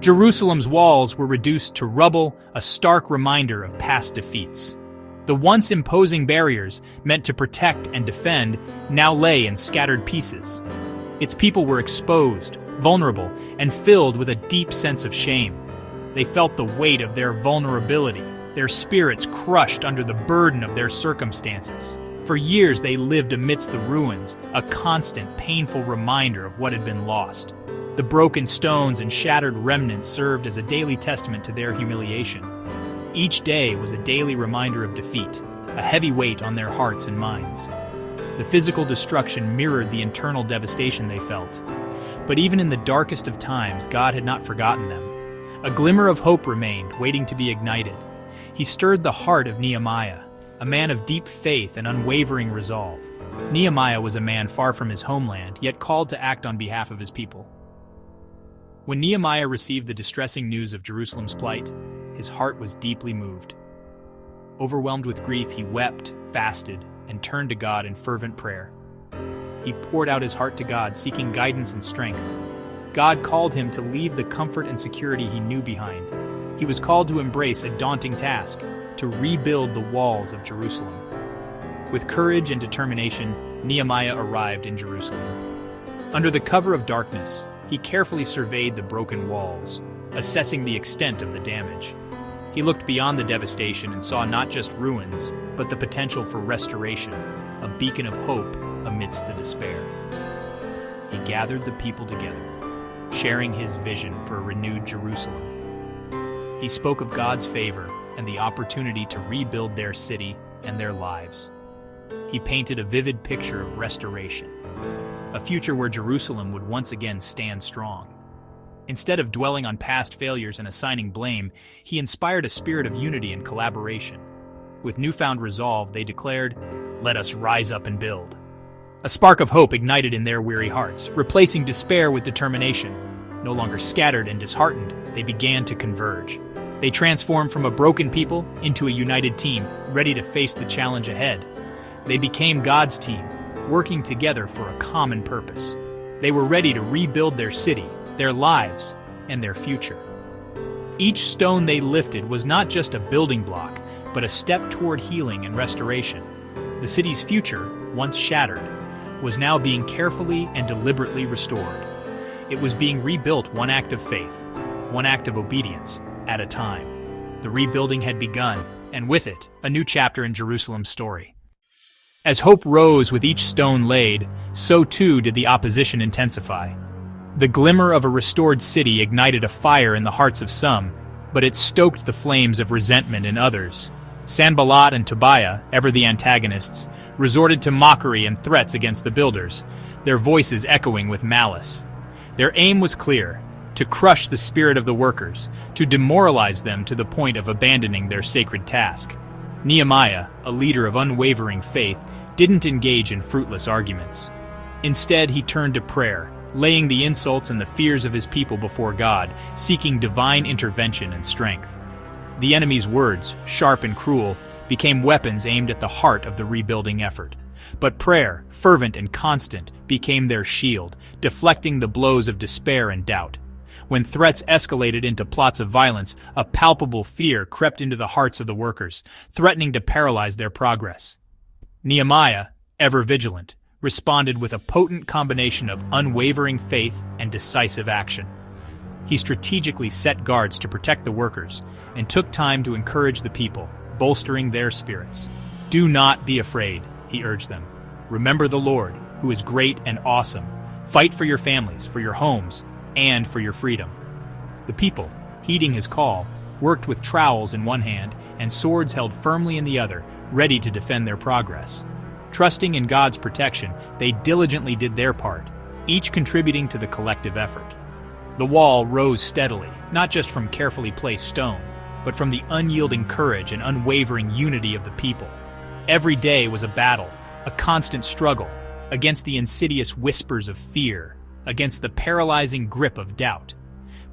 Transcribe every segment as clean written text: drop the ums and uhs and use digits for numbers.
Jerusalem's walls were reduced to rubble, a stark reminder of past defeats. The once imposing barriers, meant to protect and defend, now lay in scattered pieces. Its people were exposed, vulnerable, and filled with a deep sense of shame. They felt the weight of their vulnerability, their spirits crushed under the burden of their circumstances. For years they lived amidst the ruins, a constant, painful reminder of what had been lost. The broken stones and shattered remnants served as a daily testament to their humiliation. Each day was a daily reminder of defeat, a heavy weight on their hearts and minds. The physical destruction mirrored the internal devastation they felt. But even in the darkest of times, God had not forgotten them. A glimmer of hope remained, waiting to be ignited. He stirred the heart of Nehemiah, a man of deep faith and unwavering resolve. Nehemiah was a man far from his homeland, yet called to act on behalf of his people. When Nehemiah received the distressing news of Jerusalem's plight, his heart was deeply moved. Overwhelmed with grief, he wept, fasted, and turned to God in fervent prayer. He poured out his heart to God, seeking guidance and strength. God called him to leave the comfort and security he knew behind. He was called to embrace a daunting task, to rebuild the walls of Jerusalem. With courage and determination, Nehemiah arrived in Jerusalem. Under the cover of darkness, he carefully surveyed the broken walls, assessing the extent of the damage. He looked beyond the devastation and saw not just ruins, but the potential for restoration, a beacon of hope amidst the despair. He gathered the people together, sharing his vision for a renewed Jerusalem. He spoke of God's favor and the opportunity to rebuild their city and their lives. He painted a vivid picture of restoration, a future where Jerusalem would once again stand strong. Instead of dwelling on past failures and assigning blame, he inspired a spirit of unity and collaboration. With newfound resolve, they declared, "Let us rise up and build." A spark of hope ignited in their weary hearts, replacing despair with determination. No longer scattered and disheartened, they began to converge. They transformed from a broken people into a united team, ready to face the challenge ahead. They became God's team, working together for a common purpose. They were ready to rebuild their city, their lives, and their future. Each stone they lifted was not just a building block, but a step toward healing and restoration. The city's future, once shattered, was now being carefully and deliberately restored. It was being rebuilt one act of faith, one act of obedience, at a time. The rebuilding had begun, and with it, a new chapter in Jerusalem's story. As hope rose with each stone laid, so too did the opposition intensify. The glimmer of a restored city ignited a fire in the hearts of some, but it stoked the flames of resentment in others. Sanballat and Tobiah, ever the antagonists, resorted to mockery and threats against the builders, their voices echoing with malice. Their aim was clear: to crush the spirit of the workers, to demoralize them to the point of abandoning their sacred task. Nehemiah, a leader of unwavering faith, didn't engage in fruitless arguments. Instead, he turned to prayer, laying the insults and the fears of his people before God, seeking divine intervention and strength. The enemy's words, sharp and cruel, became weapons aimed at the heart of the rebuilding effort. But prayer, fervent and constant, became their shield, deflecting the blows of despair and doubt. When threats escalated into plots of violence, a palpable fear crept into the hearts of the workers, threatening to paralyze their progress. Nehemiah, ever vigilant, responded with a potent combination of unwavering faith and decisive action. He strategically set guards to protect the workers and took time to encourage the people, bolstering their spirits. "Do not be afraid," he urged them. "Remember the Lord, who is great and awesome. Fight for your families, for your homes, and for your freedom." The people, heeding his call, worked with trowels in one hand and swords held firmly in the other, ready to defend their progress. Trusting in God's protection, they diligently did their part, each contributing to the collective effort. The wall rose steadily, not just from carefully placed stone, but from the unyielding courage and unwavering unity of the people. Every day was a battle, a constant struggle, against the insidious whispers of fear, against the paralyzing grip of doubt.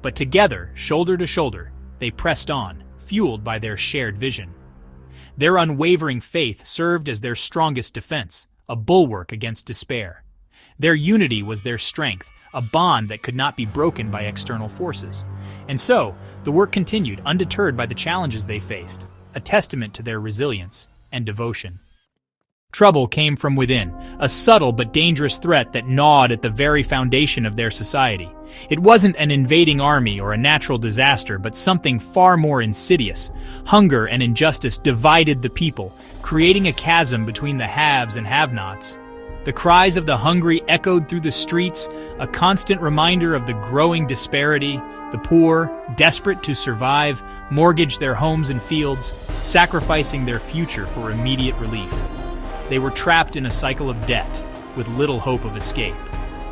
But together, shoulder to shoulder, they pressed on, fueled by their shared vision. Their unwavering faith served as their strongest defense, a bulwark against despair. Their unity was their strength, a bond that could not be broken by external forces. And so, the work continued undeterred by the challenges they faced, a testament to their resilience and devotion. Trouble came from within, a subtle but dangerous threat that gnawed at the very foundation of their society. It wasn't an invading army or a natural disaster, but something far more insidious. Hunger and injustice divided the people, creating a chasm between the haves and have-nots. The cries of the hungry echoed through the streets, a constant reminder of the growing disparity. The poor, desperate to survive, mortgaged their homes and fields, sacrificing their future for immediate relief. They were trapped in a cycle of debt, with little hope of escape.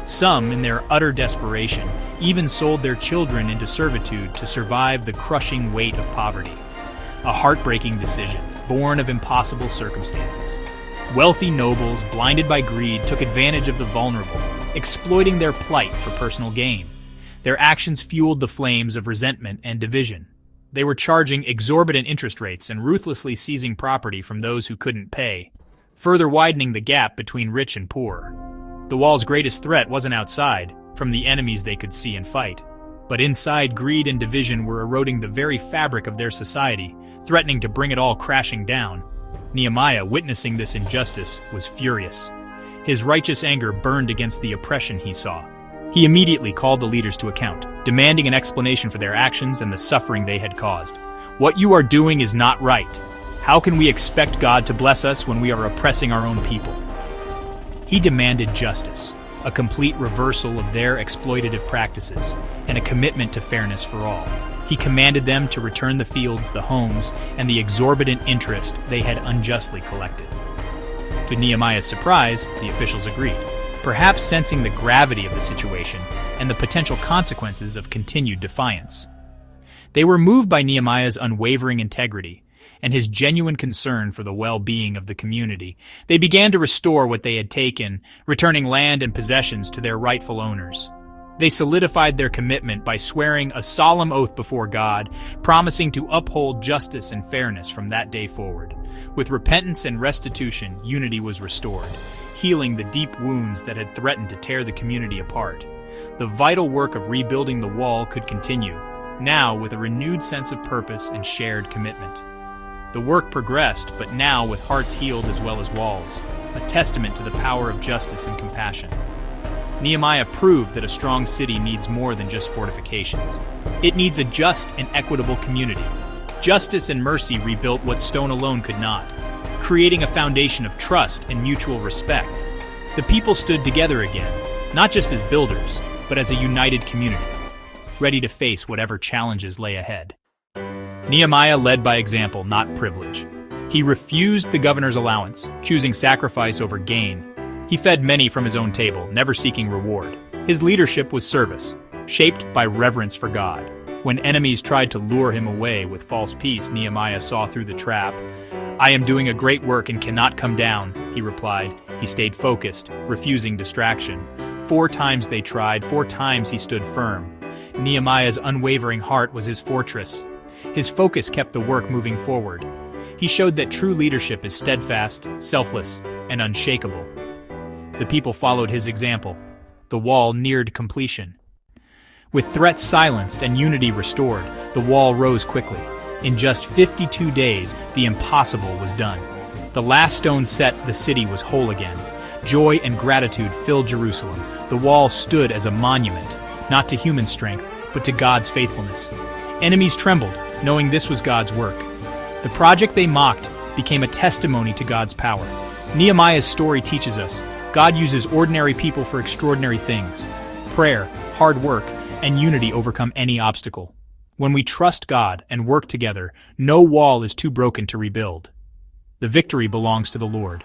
Some, in their utter desperation, even sold their children into servitude to survive the crushing weight of poverty. A heartbreaking decision, born of impossible circumstances. Wealthy nobles, blinded by greed, took advantage of the vulnerable, exploiting their plight for personal gain. Their actions fueled the flames of resentment and division. They were charging exorbitant interest rates and ruthlessly seizing property from those who couldn't pay, further widening the gap between rich and poor. The wall's greatest threat wasn't outside, from the enemies they could see and fight. But inside, greed and division were eroding the very fabric of their society, threatening to bring it all crashing down. Nehemiah, witnessing this injustice, was furious. His righteous anger burned against the oppression he saw. He immediately called the leaders to account, demanding an explanation for their actions and the suffering they had caused. "What you are doing is not right. How can we expect God to bless us when we are oppressing our own people?" He demanded justice, a complete reversal of their exploitative practices, and a commitment to fairness for all. He commanded them to return the fields, the homes, and the exorbitant interest they had unjustly collected. To Nehemiah's surprise, the officials agreed, perhaps sensing the gravity of the situation and the potential consequences of continued defiance. They were moved by Nehemiah's unwavering integrity and his genuine concern for the well-being of the community. They began to restore what they had taken, returning land and possessions to their rightful owners. They solidified their commitment by swearing a solemn oath before God, promising to uphold justice and fairness from that day forward. With repentance and restitution, unity was restored, healing the deep wounds that had threatened to tear the community apart. The vital work of rebuilding the wall could continue, now with a renewed sense of purpose and shared commitment. The work progressed, but now with hearts healed as well as walls, a testament to the power of justice and compassion. Nehemiah proved that a strong city needs more than just fortifications. It needs a just and equitable community. Justice and mercy rebuilt what stone alone could not, creating a foundation of trust and mutual respect. The people stood together again, not just as builders, but as a united community, ready to face whatever challenges lay ahead. Nehemiah led by example, not privilege. He refused the governor's allowance, choosing sacrifice over gain. He fed many from his own table, never seeking reward. His leadership was service, shaped by reverence for God. When enemies tried to lure him away with false peace, Nehemiah saw through the trap. "I am doing a great work and cannot come down," he replied. He stayed focused, refusing distraction. 4 times they tried, 4 times he stood firm. Nehemiah's unwavering heart was his fortress. His focus kept the work moving forward. He showed that true leadership is steadfast, selfless, and unshakable. The people followed his example. The wall neared completion. With threats silenced and unity restored, the wall rose quickly. In just 52 days, the impossible was done. The last stone set, the city was whole again. Joy and gratitude filled Jerusalem. The wall stood as a monument, not to human strength, but to God's faithfulness. Enemies trembled, knowing this was God's work. The project they mocked became a testimony to God's power. Nehemiah's story teaches us God uses ordinary people for extraordinary things. Prayer, hard work, and unity overcome any obstacle. When we trust God and work together, no wall is too broken to rebuild. The victory belongs to the Lord.